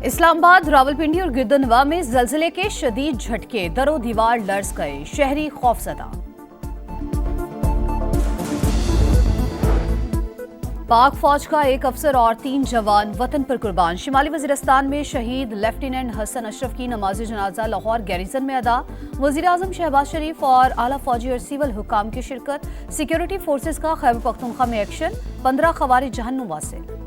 اسلام آباد، راولپنڈی اور گردنوا میں زلزلے کے شدید جھٹکے، در و دیوار لرز گئے، شہری خوفزدہ۔ پاک فوج کا ایک افسر اور 3 جوان وطن پر قربان۔ شمالی وزیرستان میں شہید لیفٹیننٹ حسن اشرف کی نماز جنازہ لاہور گیریزن میں ادا۔ وزیراعظم شہباز شریف اور اعلیٰ فوجی اور سول حکام کی شرکت۔ سیکیورٹی فورسز کا خیبر پختونخوا میں ایکشن، 15 خوارج جہنم واصل۔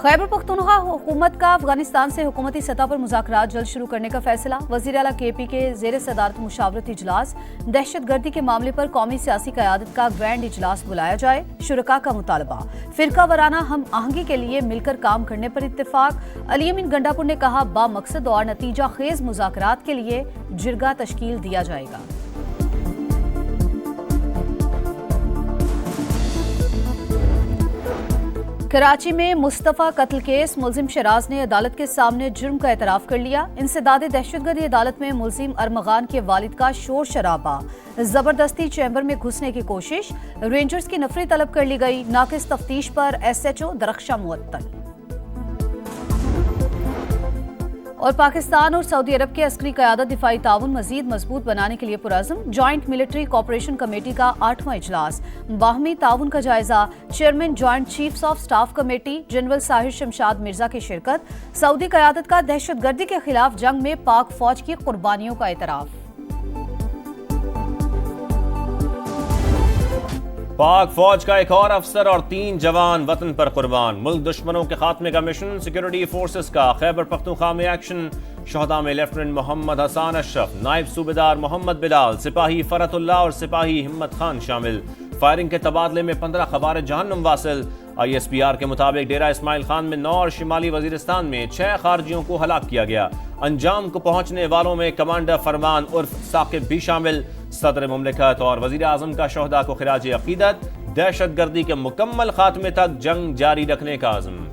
خیبر پختونخوا حکومت کا افغانستان سے حکومتی سطح پر مذاکرات جلد شروع کرنے کا فیصلہ۔ وزیر اعلیٰ کے پی کے زیر صدارت مشاورتی اجلاس۔ دہشت گردی کے معاملے پر قومی سیاسی قیادت کا گرینڈ اجلاس بلایا جائے، شرکاء کا مطالبہ۔ فرقہ وارانہ ہم آہنگی کے لیے مل کر کام کرنے پر اتفاق۔ علی امین گنڈاپور نے کہا با مقصد اور نتیجہ خیز مذاکرات کے لیے جرگہ تشکیل دیا جائے گا۔ کراچی میں مصطفیٰ قتل کیس، ملزم شراز نے عدالت کے سامنے جرم کا اعتراف کر لیا۔ انسداد دہشت گردی عدالت میں ملزم ارمغان کے والد کا شور شرابہ، زبردستی چیمبر میں گھسنے کی کوشش، رینجرز کی نفری طلب کر لی گئی، ناقص تفتیش پر ایس ایچ او درخشاں معطل۔ اور پاکستان اور سعودی عرب کے عسکری قیادت دفاعی تعاون مزید مضبوط بنانے کے لیے پرعزم۔ جوائنٹ ملٹری کوآپریشن کمیٹی کا 8واں اجلاس، باہمی تعاون کا جائزہ۔ Chairman joint chiefs of staff committee general Sahir Shamshad Mirza کی شرکت۔ سعودی قیادت کا دہشت گردی کے خلاف جنگ میں پاک فوج کی قربانیوں کا اعتراف۔ پاک فوج کا ایک اور افسر اور 3 جوان وطن پر قربان۔ ملک دشمنوں کے خاتمے کا مشن، سیکیورٹی فورسز کا خیبر پختونخوا میں ایکشن۔ شہداء میں لیفٹیننٹ محمد حسن اشرف، نائب صوبیدار محمد بلال، سپاہی فرت اللہ اور سپاہی ہمت خان شامل۔ فائرنگ کے تبادلے میں 15 خوارج جہنم واصل۔ آئی ایس پی آر کے مطابق ڈیرہ اسماعیل خان میں 9 اور شمالی وزیرستان میں 6 خارجیوں کو ہلاک کیا گیا۔ انجام کو پہنچنے والوں میں کمانڈر فرمان عرف ثاقب بھی شامل۔ صدر مملکت اور وزیر اعظم کا شہداء کو خراج عقیدت۔ دہشت گردی کے مکمل خاتمے تک جنگ جاری رکھنے کا عزم۔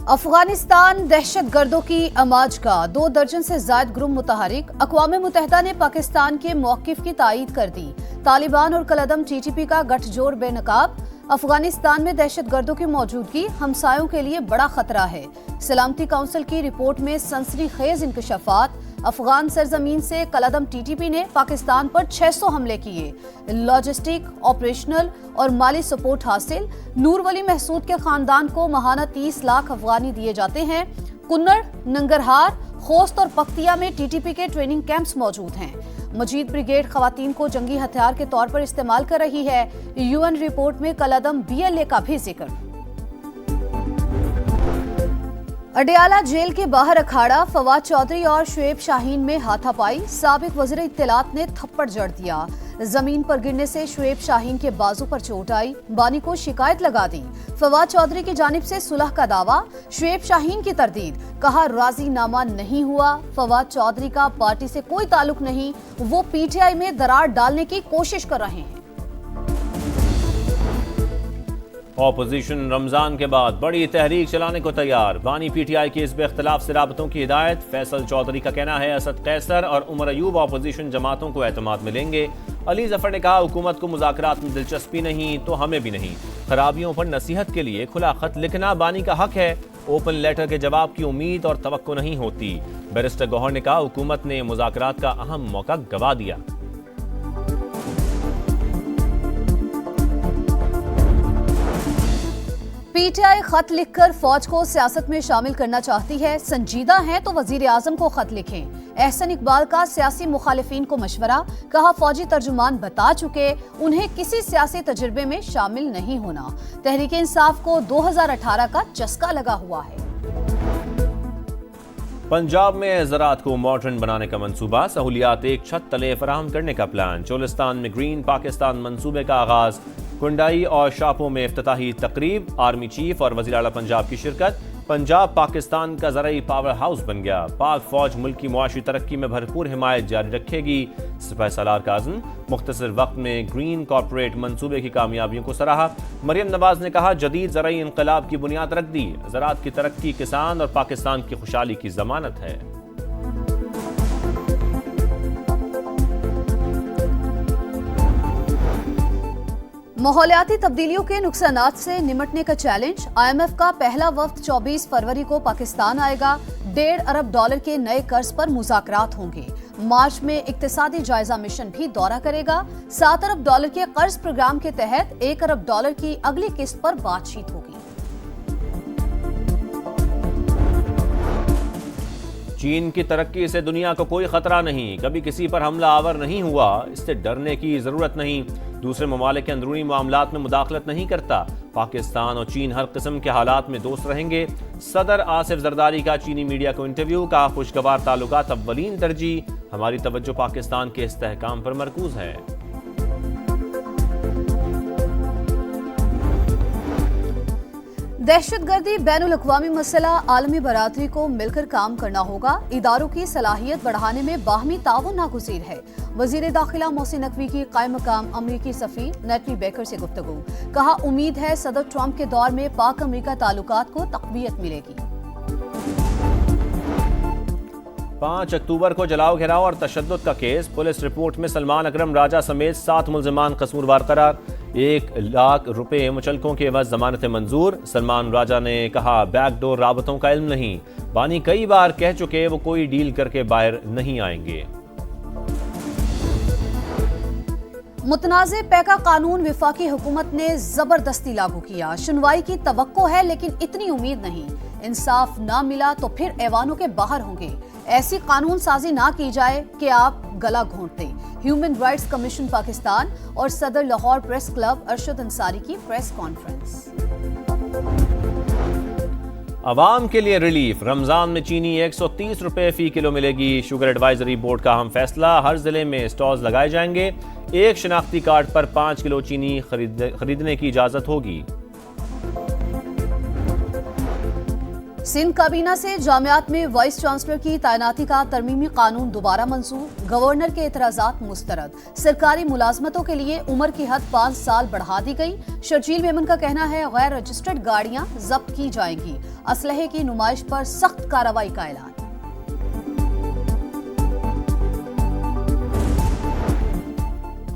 افغانستان دہشت گردوں کی اماج کا 2 درجن سے زائد گروپ متحرک۔ اقوام متحدہ نے پاکستان کے موقف کی تائید کر دی۔ طالبان اور کالعدم ٹی ٹی پی کا گٹھ جوڑ بے نقاب۔ افغانستان میں دہشت گردوں کی موجودگی ہمسایوں کے لیے بڑا خطرہ ہے۔ سلامتی کونسل کی رپورٹ میں سنسنی خیز انکشافات۔ افغان سرزمین سے کالعدم ٹی ٹی پی نے پاکستان پر 600 حملے کیے۔ لاجسٹک، آپریشنل اور مالی سپورٹ حاصل۔ نور ولی محسود کے خاندان کو ماہانہ 30 لاکھ افغانی دیے جاتے ہیں۔ کنڑ، ننگرہار، خوست اور پکتیا میں ٹی ٹی پی کے ٹریننگ کیمپس موجود ہیں۔ مجید بریگیڈ خواتین کو جنگی ہتھیار کے طور پر استعمال کر رہی ہے۔ یو این رپورٹ میں کالعدم بی ایل اے کا بھی ذکر۔ اڈیالہ جیل کے باہر اکھاڑا، فواد چودھری اور شعیب شاہین میں ہاتھا پائی۔ سابق وزیر اطلاعات نے تھپڑ جڑ دیا۔ زمین پر گرنے سے شعیب شاہین کے بازو پر چوٹ آئی، بانی کو شکایت لگا دی۔ فواد چودھری کی جانب سے صلح کا دعویٰ، شعیب شاہین کی تردید، کہا راضی نامہ نہیں ہوا۔ فواد چودھری کا پارٹی سے کوئی تعلق نہیں، وہ پی ٹی آئی میں درار ڈالنے کی کوشش کر رہے ہیں۔ اپوزیشن رمضان کے بعد بڑی تحریک چلانے کو تیار۔ بانی پی ٹی آئی کی حزب اختلاف سے رابطوں کی ہدایت۔ فیصل چودھری کا کہنا ہے اسد قیصر اور عمر ایوب اپوزیشن جماعتوں کو اعتماد میں لیں گے۔ علی ظفر نے کہا حکومت کو مذاکرات میں دلچسپی نہیں تو ہمیں بھی نہیں۔ خرابیوں پر نصیحت کے لیے کھلا خط لکھنا بانی کا حق ہے۔ اوپن لیٹر کے جواب کی امید اور توقع نہیں ہوتی۔ بیرسٹر گوہر نے کہا حکومت نے مذاکرات کا اہم موقع گنوا دیا۔ پی ٹی آئی خط لکھ کر فوج کو سیاست میں شامل کرنا چاہتی ہے، سنجیدہ ہیں تو وزیر اعظم کو خط لکھیں۔ احسن اقبال کا سیاسی مخالفین کو مشورہ، کہا فوجی ترجمان بتا چکے انہیں کسی سیاسی تجربے میں شامل نہیں ہونا۔ تحریک انصاف کو 2018 کا چسکا لگا ہوا ہے۔ پنجاب میں زراعت کو ماڈرن بنانے کا منصوبہ، سہولیات ایک چھت تلے فراہم کرنے کا پلان۔ چولستان میں گرین پاکستان منصوبے کا آغاز۔ کنڈائی اور شاپوں میں افتتاحی تقریب، آرمی چیف اور وزیر اعلیٰ پنجاب کی شرکت۔ پنجاب پاکستان کا زرعی پاور ہاؤس بن گیا۔ پاک فوج ملک کی معاشی ترقی میں بھرپور حمایت جاری رکھے گی، سپہ سالار کا عزم۔ مختصر وقت میں گرین کارپوریٹ منصوبے کی کامیابیوں کو سراہا۔ مریم نواز نے کہا جدید زرعی انقلاب کی بنیاد رکھ دی، زراعت کی ترقی کسان اور پاکستان کی خوشحالی کی ضمانت ہے۔ ماحولیاتی تبدیلیوں کے نقصانات سے نمٹنے کا چیلنج، IMF کا پہلا وفد 24 فروری کو پاکستان آئے گا۔ $1.5 ارب کے نئے قرض پر مذاکرات ہوں گے۔ مارچ میں اقتصادی جائزہ مشن بھی دورہ کرے گا۔ $7 ارب کے قرض پروگرام کے تحت $1 ارب کی اگلی قسط پر بات چیت ہوگی۔ چین کی ترقی سے دنیا کو کوئی خطرہ نہیں، کبھی کسی پر حملہ آور نہیں ہوا، اس سے ڈرنے کی ضرورت نہیں، دوسرے ممالک کے اندرونی معاملات میں مداخلت نہیں کرتا، پاکستان اور چین ہر قسم کے حالات میں دوست رہیں گے۔ صدر آصف زرداری کا چینی میڈیا کو انٹرویو، کہا خوشگوار تعلقات اولین ترجیح، ہماری توجہ پاکستان کے استحکام پر مرکوز ہے۔ دہشت گردی بین الاقوامی مسئلہ، عالمی برادری کو مل کر کام کرنا ہوگا، اداروں کی صلاحیت بڑھانے میں باہمی تعاون ناگزیر ہے۔ وزیر داخلہ محسن نقوی کی قائم مقام امریکی سفیر نیٹلی بیکر سے گفتگو، کہا امید ہے صدر ٹرمپ کے دور میں پاک امریکہ تعلقات کو تقویت ملے گی۔ 5 اکتوبر کو جلاؤ گھراؤ اور تشدد کا کیس، پولیس رپورٹ میں سلمان اکرم راجہ سمیت 7 ملزمان قصوروار قرار، $1 لاکھ مچلکوں کے عوض ضمانت منظور۔ سلمان راجہ نے کہا بیک ڈور رابطوں کا علم نہیں، بانی کئی بار کہہ چکے وہ کوئی ڈیل کر کے باہر نہیں آئیں گے۔ متنازع پیکا قانون وفاقی حکومت نے زبردستی لاگو کیا، سنوائی کی توقع ہے لیکن اتنی امید نہیں، انصاف نہ ملا تو پھر ایوانوں کے باہر ہوں گے، ایسی قانون سازی نہ کی جائے کہ آپ گلا گھونٹ دیں۔ ہیومن رائٹس کمیشن پاکستان اور صدر لاہور پریس کلب ارشد انصاری کی پریس کانفرنس۔ عوام کے لیے ریلیف، رمضان میں چینی $130 فی کلو ملے گی، شوگر ایڈوائزری بورڈ کا اہم فیصلہ، ہر ضلع میں سٹالز لگائے جائیں گے، ایک شناختی کارڈ پر 5 کلو چینی خریدنے کی اجازت ہوگی۔ سندھ کابینہ سے جامعات میں وائس چانسلر کی تعیناتی کا ترمیمی قانون دوبارہ منسوخ، گورنر کے اعتراضات مسترد، سرکاری ملازمتوں کے لیے عمر کی حد 5 سال بڑھا دی گئی، شرجیل میمن کا کہنا ہے غیر رجسٹرڈ گاڑیاں ضبط کی جائیں گی، اسلحے کی نمائش پر سخت کارروائی کا اعلان۔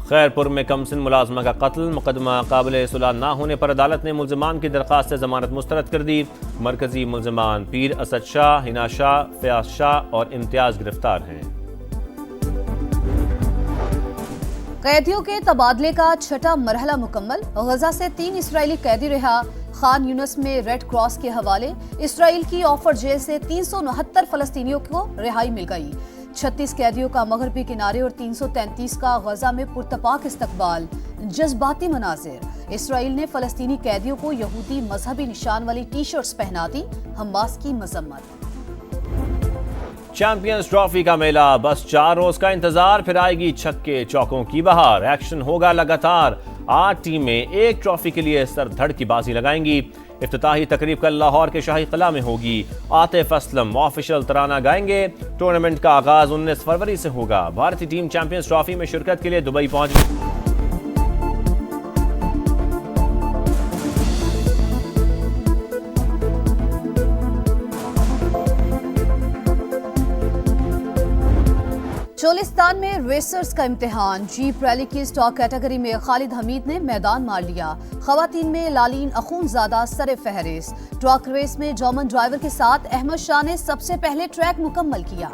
خیرپور میں کمسن ملازمہ کا قتل، مقدمہ قابل صلح نہ ہونے پر عدالت نے ملزمان کی درخواست سے ضمانت مسترد کر دی، مرکزی ملزمان پیر اسد شاہ، ہنا شاہ، فیاض شاہ اور امتیاز گرفتار ہیں۔ قیدیوں کے تبادلے کا چھٹا مرحلہ مکمل، غزہ سے 3 اسرائیلی قیدی رہا، خان یونس میں ریڈ کراس کے حوالے، اسرائیل کی آفر جیل سے 369 فلسطینیوں کو رہائی مل گئی، 36 قیدیوں کا مغربی کنارے اور 333 کا غزہ میں پرتپاک استقبال، جذباتی مناظر، اسرائیل نے فلسطینی قیدیوں کو یہودی مذہبی نشان والی ٹی شرٹس پہنا دی، حماس کی مذمت۔ چیمپئنز ٹرافی کا میلہ، بس 4 روز کا انتظار، پھر آئے گی چھکے چوکوں کی بہار، ایکشن ہوگا لگاتار، 8 ٹیمیں ایک ٹرافی کے لیے سر دھڑ کی بازی لگائیں گی۔ افتتاحی تقریب کل لاہور کے شاہی قلعہ میں ہوگی، عاطف اسلم آفیشل ترانہ گائیں گے، ٹورنامنٹ کا آغاز 19 فروری سے ہوگا۔ بھارتی ٹیم چیمپئنز ٹرافی میں شرکت کے لیے دبئی پہنچ گئی۔ چولستان میں ریسرز کا امتحان، جیپ ریلی کی سٹاک کیٹیگری میں خالد حمید نے میدان مار لیا، خواتین میں لالین اخونزادہ سر فہرست، ٹرک ریس میں جرمن ڈرائیور کے ساتھ احمد شاہ نے سب سے پہلے ٹریک مکمل کیا۔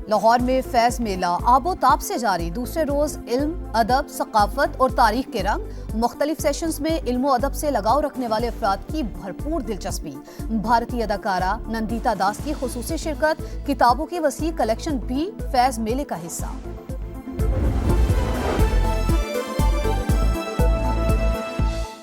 لاہور میں فیض میلہ آب و تاب سے جاری، دوسرے روز علم، ادب، ثقافت اور تاریخ کے رنگ، مختلف سیشنز میں علم و ادب سے لگاؤ رکھنے والے افراد کی بھرپور دلچسپی، بھارتی اداکارہ نندیتا داس کی خصوصی شرکت، کتابوں کی وسیع کلیکشن بھی فیض میلے کا حصہ۔